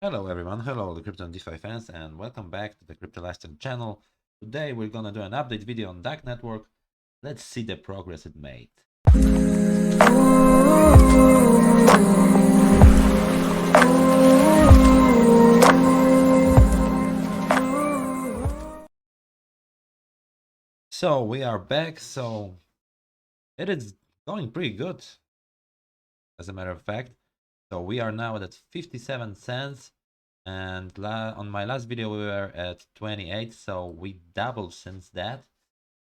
Hello everyone, hello the Crypto and DeFi fans, and welcome back to the Crypto Lifestyle channel. Today we're gonna do an update video on Dapp network. Let's see the progress it made. So we are back, so it is going pretty good, as a matter of fact. So we are now at 57 cents, and on my last video we were at 28, so we doubled since that.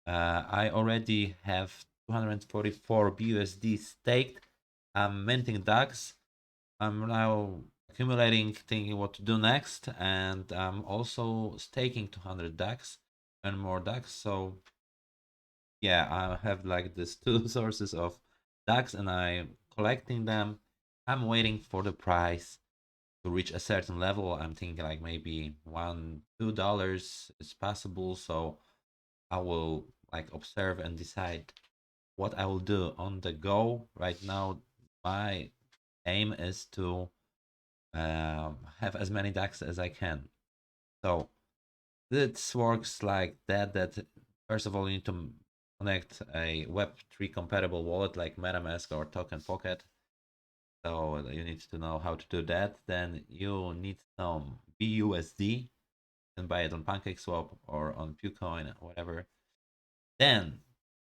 I already have 244 BUSD staked. I'm minting DAX. I'm now accumulating, thinking what to do next, and I'm also staking 200 DAX and more DAX. So yeah, I have like these two sources of DAX, and I'm collecting them. I'm waiting for the price to reach a certain level. I'm thinking like maybe $1-2 is possible. So I will like observe and decide what I will do on the go. Right now, my aim is to have as many DAX as I can. So this works like that. That first of all, you need to connect a Web3 compatible wallet like MetaMask or Token Pocket. So you need to know how to do that. Then you need some BUSD. You can buy it on PancakeSwap or on PewCoin, whatever. Then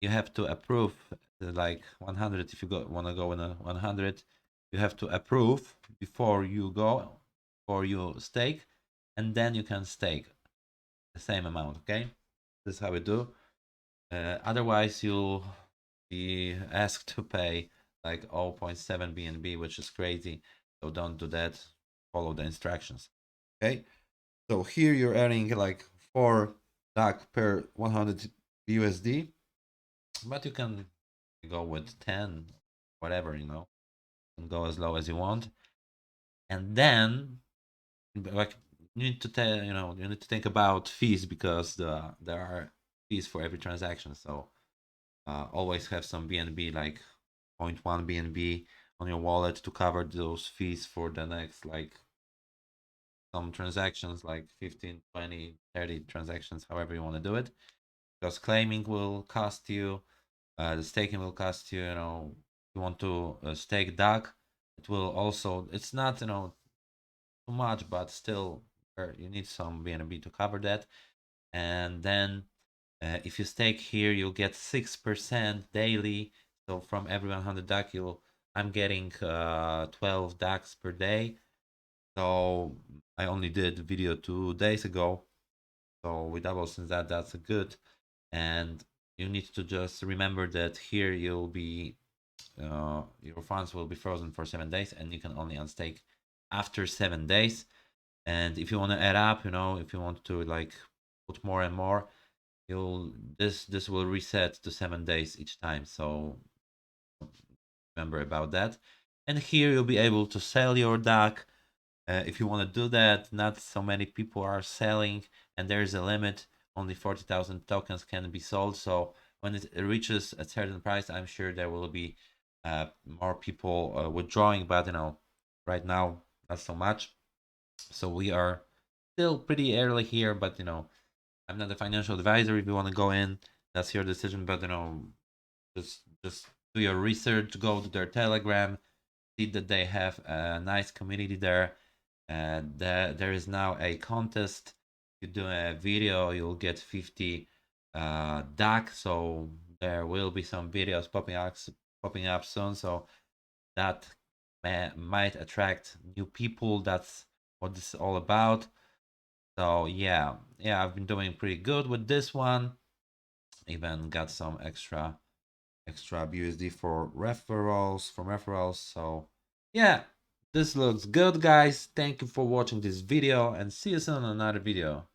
you have to approve like 100. If you want to go in a 100, you have to approve before you go, before you stake, and then you can stake the same amount. Okay, this is how we do. Otherwise, you'll be asked to pay like 0.7 BNB, which is crazy. So don't do that. Follow the instructions. Okay. So here you're earning like 4 DAC per 100 USD, but you can go with 10, whatever, and go as low as you want. And then like you need to you need to think about fees, because there are fees for every transaction. So always have some BNB, like 0.1 BNB on your wallet to cover those fees for the next, like, some transactions, like 15, 20, 30 transactions, however you want to do it, because claiming will cost you, the staking will cost you. You want to stake DAC, it will also, it's not too much, but still you need some BNB to cover that. And then if you stake here, you'll get 6% daily. So from every 100 DAC, I'm getting 12 DACs per day. So I only did video 2 days ago, so we double since that. That's a good. And you need to just remember that here you'll be your funds will be frozen for 7 days, and you can only unstake after 7 days. And if you want to add up, if you want to like put more and more, you'll this will reset to 7 days each time. So remember about that. And here you'll be able to sell your DAC. If you want to do that, not so many people are selling, and there is a limit. Only 40,000 tokens can be sold. So when it reaches a certain price, I'm sure there will be more people withdrawing. But right now, not so much. So we are still pretty early here. But I'm not a financial advisor. If you want to go in, that's your decision. But just do your research. Go to their Telegram. See that they have a nice community there. There is now a contest. If you do a video, you'll get 50 DAC. So there will be some videos popping up soon. So that might attract new people. That's what this is all about. So yeah, I've been doing pretty good with this one. Even got some extra BUSD for referrals. So yeah, this looks good, guys. Thank you for watching this video, and see you soon on another video.